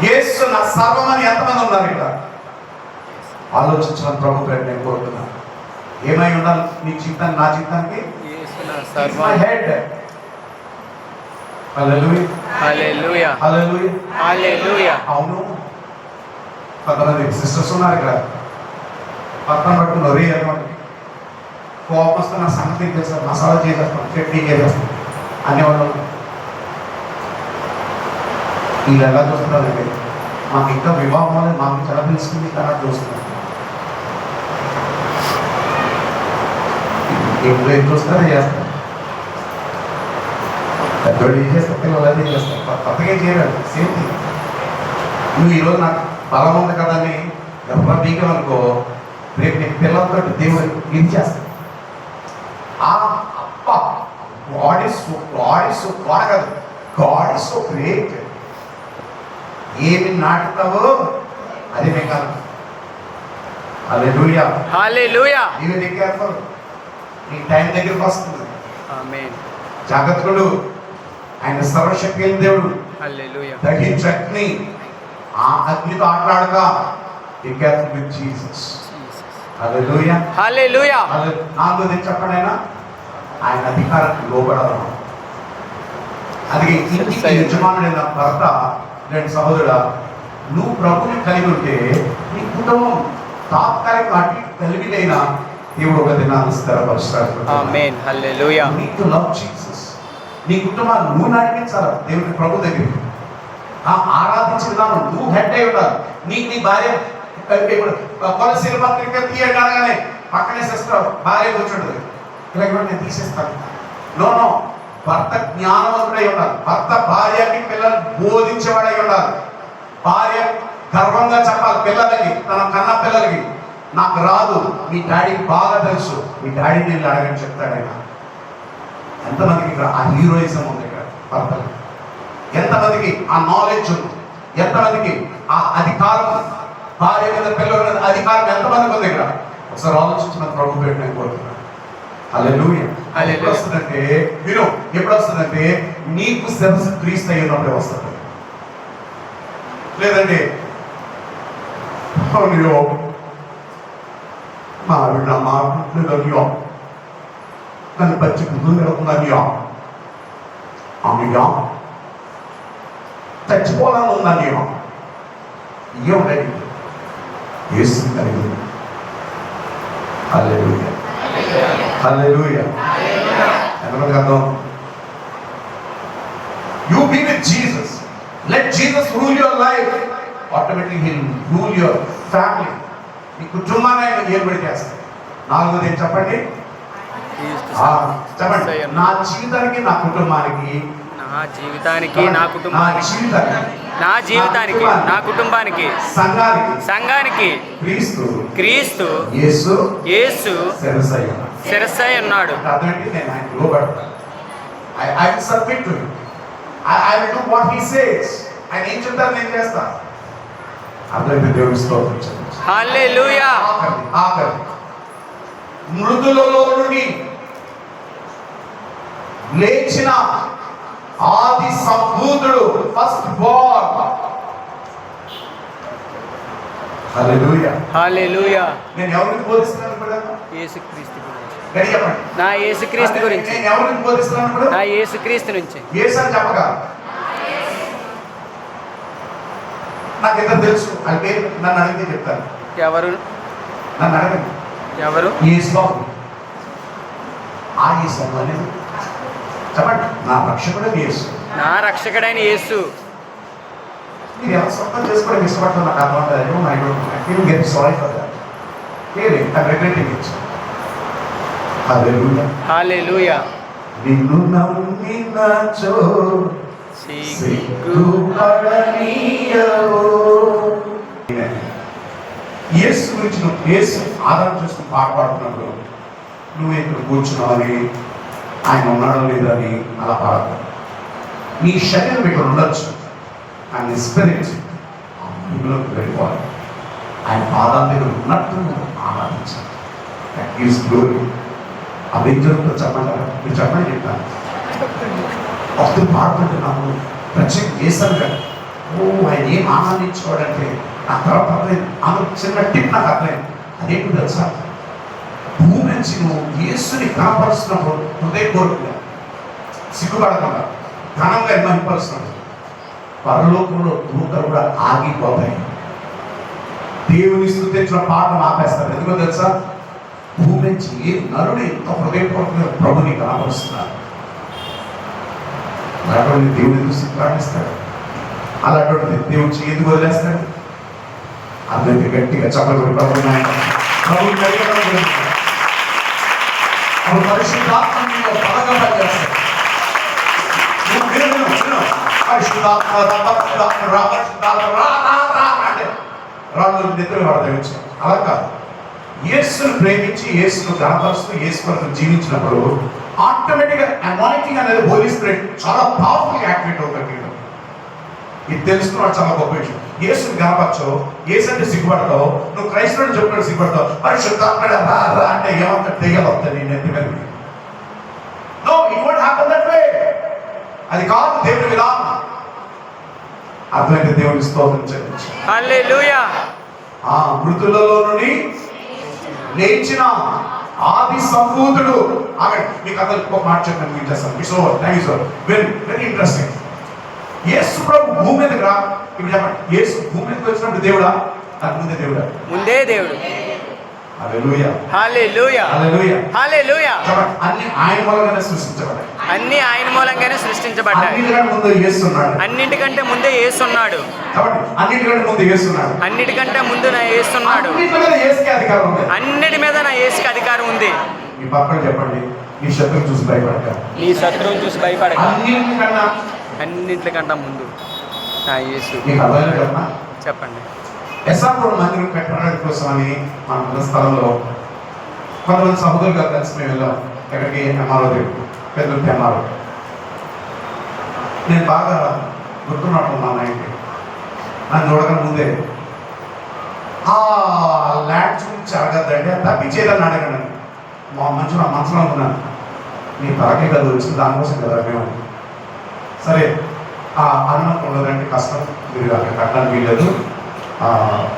యేసు నా సర్వమని ఎంతమంది ఉన్నారు ఇక్కడ? ఆలోచించమని ప్రభు పేరు నేను కోరుతున్నాను. ఏమై ఉండాలి నీ జీవితానికి, నా జీవితానికి? యేసు నా He's సర్వం. my head. హల్లెలూయా, హల్లెలూయా, హల్లెలూయా. హల్లెలూయా. అవును, కొంతమంది సిస్టర్స్ ఉన్నారు ఇక్కడ, పక్కన పట్టుకున్నారు రే అనమాట. కోపం వస్తే నా సంగతి చేస్తాను, మసాలా చేసేస్తాను, చట్నీ చేసేస్తాను అనేవాళ్ళు. వీళ్ళు ఎలా చూస్తున్నారంటే మాకు ఇంకా వివాహం అనేది మాకు ఎలా తెలుస్తుంది అలా చూస్తున్నారు. ఎప్పుడు ఏం చూస్తారో చేస్తారు. పెద్దోడు ఏం చేస్తారు, పిల్లలు అదే చేస్తారు. కొత్తగా ఏం చేయరు, సేమ్ థింగ్. నువ్వు ఈరోజు నాకు బలం ఉంది కదా అని ఎవరు బీకమనుకో, రేపు నీకు పిల్లలతో దేవుడు ఏం చేస్తాడు. అప్ప గాడ్ ఇస్ సో గ్రేట్. ఏమి నాటుతావో అది మీకు హల్లెలూయా హల్లెలూయా. Be careful. నీ టైం దగ్గరికి వస్తుంది. ఆమేన్. జాగ్రత్తలు. ఆయన సర్వశక్తి అయిన దేవుడు. హల్లెలూయా. దహించట్ని ఆ అగ్నితో ఆటలాడక బీ కేర్ఫుల్ విత్ జీసస్. హల్లెలూయా హల్లెలూయా. నాలుగోది చెప్పండి, ఆయన అధికారానికి లోబడడం. అది ఇంటికి యజమానుడైన భర్త, రెండు సహోదరుడా, నువ్వు ప్రభుని కలిగి ఉంటే నీ కుటుంబం తాత్కాలిక అటు కలిగినైనా దేవుడు ఒక దినాన్ని స్థిరపరుస్తాడు. ఆమేన్. హల్లెలూయా. నీకు లవ్ జీసస్. నీ కుటుంబాన్ని నువ్వు నడిపించాలి దేవుని ప్రభు దగ్గరికి. ఆరాధించే విధానం నువ్వు హెడ్ అయి ఉండాలి. నీకు నీ భార్య కొలసీల పత్రిక తీయండి అనగానే పక్కనే సిస్టర్ భార్య కూర్చుంటుంది, ఇలా నేను తీసేస్తాను. నో, భర్త జ్ఞానవంతుడై ఉండాలి. భర్త భార్యకి పిల్లలు బోధించేవాడై ఉండాలి. భార్య గర్వంగా చెప్పాలి పిల్లలకి, తన కన్న పిల్లలకి, నాకు రాదు, మీ డాడీకి బాగా తెలుసు, మీ డాడీ నేను అడగని చెప్తాడు ఆయన. ఎంతమందికి ఇక్కడ ఆ హీరోయిజం ఉంది ఇక్కడ భర్తలు? ఎంతమందికి ఆ నాలెడ్జ్ ఉంది? ఎంతమందికి ఆ అధికారం, భార్య మీద పిల్లల మీద అధికారం ఎంతమందికి ఉంది ఇక్కడ? ఒకసారి ఆలోచించిన ప్రభు పెట్టి నేను కోరుతున్నాను. హల్లెలూయా. ఎప్పుడు వస్తుందంటే విను, ఎప్పుడు వస్తుందంటే నీకు శిరస్సు క్రీస్తు అయినప్పుడే వస్తుంది. లేదండి అయ్యో మా ఆవిడ మాట్లాడలేదయ్యో, నన్ను పచ్చి బుద్ధులు వెళ్తుందయ్యో, అమ్మయ్యో చచ్చిపోవాలని ఉందయ్యో, ఏమిటండి యేసు కలిగి. హల్లెలూయా హల్లెలూయా. ఎంతమంది అర్థం? You be with Jesus. Let Jesus rule your life. Automatically He will rule your family. నీ కుటుంబాన్ని ఆయన ఏర్పడి చేస్తాడు. నాలుగోది ఏం చెప్పండి? చెప్పండి. నా జీవితానికి నా కుటుంబానికి, నా జీవితానికి నా కుటుంబానికి సంఘానికి క్రీస్తు యేసు శిరస్సై ఉన్నాడు. అదేంటి? నేను ఆయన లోబడతాను. I will submit to him. I will do what he says. ఆయన ఏం చెప్తారు నేను చేస్తాను. అందరికీ దేవుని స్తోత్రం చెల్లించండి. హల్లెలూయా. ఆఖరి మృతులలో నుండి లేచిన ఆది సంభూతుడు, ఫస్ట్ బోర్న్. హల్లెలూయా హల్లెలూయా. నేను ఎవరికి బోధిస్తున్నాను ఇప్పుడు? యేసుక్రీస్తు గురించి. గట్టిగా చెప్పండి. నా యేసుక్రీస్తు గురించి. నేను ఎవరికి బోధిస్తున్నాను ఇప్పుడు? నా యేసుక్రీస్తు నుంచి. యేసు అని చెప్పగా నాకు ఎంత తెలుసు అంటే నన్ను అడిగితే చెప్తాను. ఎవరు? నన్ను అడగండి. ఎవరు? యేసు బాబు. ఆ యేసు అనేది చెప్పండి. నా రక్షకుడు యేసు. నా రక్షకుడైన యేసు. మీరు ఎలా సొంతం చేసుకోవడం ఇష్టపడుతున్నా నాకు అర్థం అవుతుంది. Sorry for that. Regretting it. హల్లెలూయా హల్లెలూయా. నిన్ను నమ్మినచో సిగ్గుపడనీయవు. యేసు గురించి నువ్వు యేసు ఆరాధన చేస్తూ పాట పాడుతున్నప్పుడు నువ్వు ఇక్కడ కూర్చున్నావని, ఆయన ఉన్నాడో లేదని అలా పాడదు. నీ శరీరం ఇక్కడ ఉండొచ్చు, ఆయన స్పిరిట్ అందులోకి వెళ్ళిపోవాలి. ఆయన పాదాల దగ్గర ఉన్నట్టు ఆరాధించాలి. That gives glory. అవి ఏం జరుగుతుందో చెప్పండి. మీరు చెప్పండి. చెప్తాను. వస్తూ పాడుతుంటున్నాము, ప్రత్యేక చేశాను కదా. ఆయన ఏం ఆనందించుకోవాలంటే నా తర్వాత అర్థమైంది. అందులో చిన్న టిప్ నాకు అర్థమైంది. అదేంటి తెలుసా? భూమి నుంచి నువ్వు యేసుని కనపరుస్తున్నప్పుడు హృదయపూర్వకంగా సిగ్గుపడకుండా ఘనంగా మహిమపరుస్తున్నప్పుడు పరలోకంలో దూతలు కూడా ఆగిపోతాయి. దేవుని స్తుతించిన పాటను ఆపేస్తారు. ఎందుకో తెలుసా? భూమి నుంచి ఏ నరుడు ఎంత హృదయపూర్వకంగా ప్రభుని కనపరుస్తున్నారు. దేవుని దృష్టి ప్రార్థిస్తాడు. అలాంటి దేవుడు ఎందుకు వదిలేస్తాడు? అందరికీ గట్టిగా చెప్పబడి పరిశుద్ధాత్మ బలగా చేస్తాడు. పరిశుద్ధాత్మ అంటే రాళ్ళు నిద్ర పడతాయి. అలా కాదు, యేసును ప్రేమించి యేసును గణపరుస్తూ యేసు కొరకు జీవించినప్పుడు ఆటోమేటిక్గా అనాయింటింగ్ అనేది హోలీ స్పిరిట్ చాలా పవర్ఫుల్ యాక్టివేట్ అవుతుంది. ఇది తెలుసుకున్నాడు చాలా గొప్ప విషయం. యేసుని గణపరచో, యేసు అంటే సిగ్గుపడతావు, నువ్వు క్రైస్తవుడు చెప్పినట్టు సిగ్గుపడతావు. పరిశుద్ధాత్మ రా అంటే ఏమంతా తెగలు వస్తుంది నెత్తి మీద. No, it won't happen that way. అది కాదు దేవుని విధానం. అర్థమైతే దేవుని స్తోత్రం చెల్లించు. హల్లెలూయా. మృతులలో నుండి లేచిన ఆది సంభూతుడు. మీకు అందరికి ఒక మాట చెప్పాను, మీకు చేస్తాను. It's over. Thank you sir. Very interesting. యేసు ప్రభు భూమి మీదకి రా. ఇప్పుడు చెప్పండి, యేసు భూమి మీదకి వచ్చినప్పుడు దేవుడా? నాకు ముందే దేవుడా? ముందే దేవుడు. హల్లెలూయా, హల్లెలూయా, హల్లెలూయా, హల్లెలూయా. అన్ని ఆయన మూలంగానే సృష్టించబడ్డాయి. అన్ని ఆయన మూలంగానే సృష్టించబడ్డాయి. అన్నిటికంటే ముందు యేసు ఉన్నాడు. అన్నిటికంటే ముందే యేసు ఉన్నాడు. అన్నిటికంటే ముందు యేసు ఉన్నాడు. అన్నిటికంటే ముందు నా యేసు ఉన్నాడు. అన్నిటి మీద నా యేసుకి అధికారం ఉంది. మీ పక్కన చెప్పండి, నీ శత్రువు చూసి భయపడక. నీ శత్రువుని చూసి భయపడక. అన్నింటికన్నా ముందు నా యేసు. మీకు అర్థమైనా చెప్పనా? చెప్పండి. ఎస్ఆర్పురం మందిరం కట్టడానికి కోసమని మన స్థలంలో కొంతమంది సహోదరులుగా కలిసి మేము వెళ్ళాం. ఎక్కడికి? ఎంఆర్ఓ దగ్గర, పెద్ద ఎంఆర్ఓ. నేను బాగా గుర్తున్నట్టున్నాను. నైన్కి నన్ను చూడగానే ముందే ఆ ల్యాండ్ చూపించి అడగద్దండి, అది తప్పించేదని అడగండి. మా మంచి నా మనసులో అనుకున్నాను, నీ తలకే కదా వచ్చింది, దానికోసం కదా మేము. సరే, ఆ అనుమతి ఉండదంటే కష్టం, మీరు అక్కడ కట్టడానికి వీలేదు,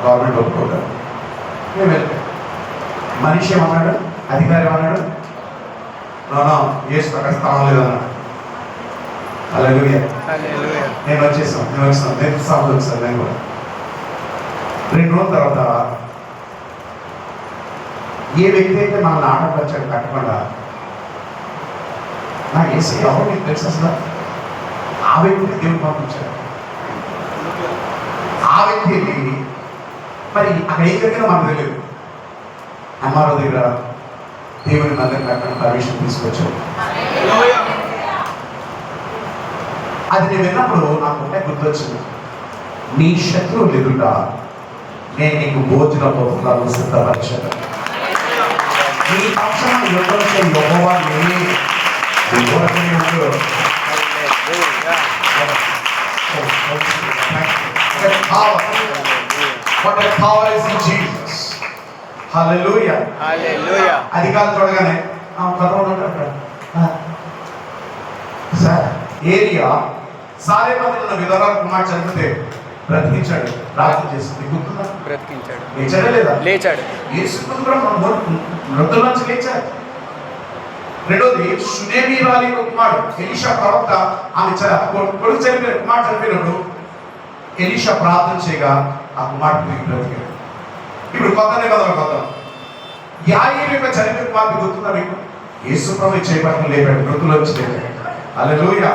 గవర్నమెంట్ ఒప్పుకోలేదు. మేము వెళ్తాం. మనిషి ఏమన్నాడు? అధికారి ఏమన్నాడు? నో, యేసు అక్కడ స్థలం లేదన్నాడు. హల్లెలూయా. నేను వచ్చేసాను. నేను సాగు వచ్చాను. నేను కూడా 2 రోజుల తర్వాత ఏ వ్యక్తి అయితే మనల్ని ఆటపరిచాడు కట్టకుండా, నా యేసు ఎవరు మీకు తెలుసు అసలు? ఆ వ్యక్తిని దేవుడు పంపించాడు. ఆ వ్యక్తి మరి అక్కడ ఏం జరిగినా మనకు తెలియదు. ఎంఆర్ఓ దగ్గర దేవుని మందిరం కట్టడం పర్మిషన్ తీసుకొచ్చాడు. అది నేను విన్నప్పుడు నాకు ఒకటే గుర్తొచ్చింది, నీ శత్రువులు ఎదుట నేను నీకు భోజనం బహుళాలు సిద్ధపరిచాను. నీ పక్షాన్ని యుద్ధంలో యెహోవా నేనే. What a power is in Jesus. Hallelujah. Hallelujah. అధికారులు చూడగానే సార్ ఏరియా సారే మందిలో ఉన్న విధవరాలు కుమార్ చనిపోతే బ్రతికించాడు, ప్రార్థన చేసింది. గుర్తుందా? బ్రతికించాడు. లేచాడా లేదా? లేచాడు. యేసు మృతుల నుంచి లేచాడు. రెండోది, షునేమి రాలి కుమారుడు ఎలీషా ప్రవక్త, ఆమె కొడుకు చనిపోయిన కుమారుడు చనిపోయినప్పుడు ఎలీషా ప్రార్థన చేయగా ఆ కుమారుడు తిరిగి బ్రతికాడు. ఇప్పుడు కొత్త యాయీరు యొక్క చనిపోయిన కుమారుడు గుర్తుందా మీకు? యేసు ప్రభు చేయబడిన లేపాడు, మృతుల నుంచి లేపాడు. హల్లెలూయా.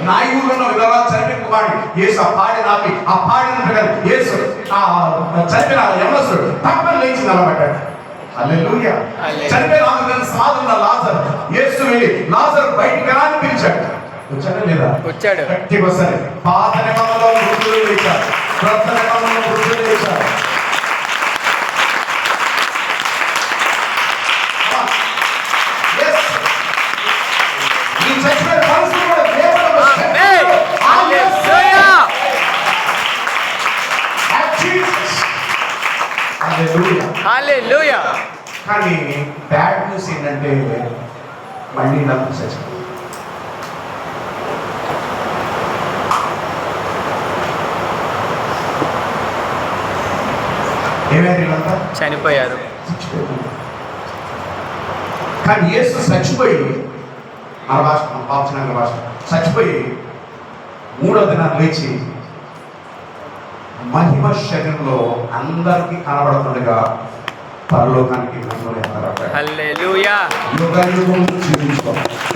నా ఊళ్ళో విధవరాలు చనిపోయిన కుమారుడు యేసు ఆ పాడిన ఆపి, ఆ పాడిన ప్రకారం యేసు ఆ చనిపోయిన యవనస్తుడు తప్పని లేచి నిలబడ్డాడు. హల్లెలూయా. చనిపోయిన ఆమె సమాధున్న లాజరు, యేసు వెళ్ళి లాజరు బయటికి రా అని పిలిచాడు. వచ్చాడా లేదా? వచ్చాడు. గట్టిగా వస్తాడు. పాత నిబంధనలో మృతులు లేచారు, క్రొత్త నిబంధనలో మృతులు లేచారు. ఈ చచ్చిపోయిన పరిస్థితి కూడా హల్లెలూయా. కానీ బ్యాడ్ న్యూస్ ఏంటంటే మళ్ళీ నాకు చచ్చిపోయింది. ఏమైంది? వీళ్ళంతా చనిపోయారు. కానీ యేసు చచ్చిపోయి, మన భాష, మన పాపచనాంగ భాష, చచ్చిపోయి 3వ దినాలు లేచి మహిమ శరీరంలో అందరికీ కనబడుతుండగా పరలోకానికి హల్లెలూయా. యుగ యుగం జీవించుకోవాలి.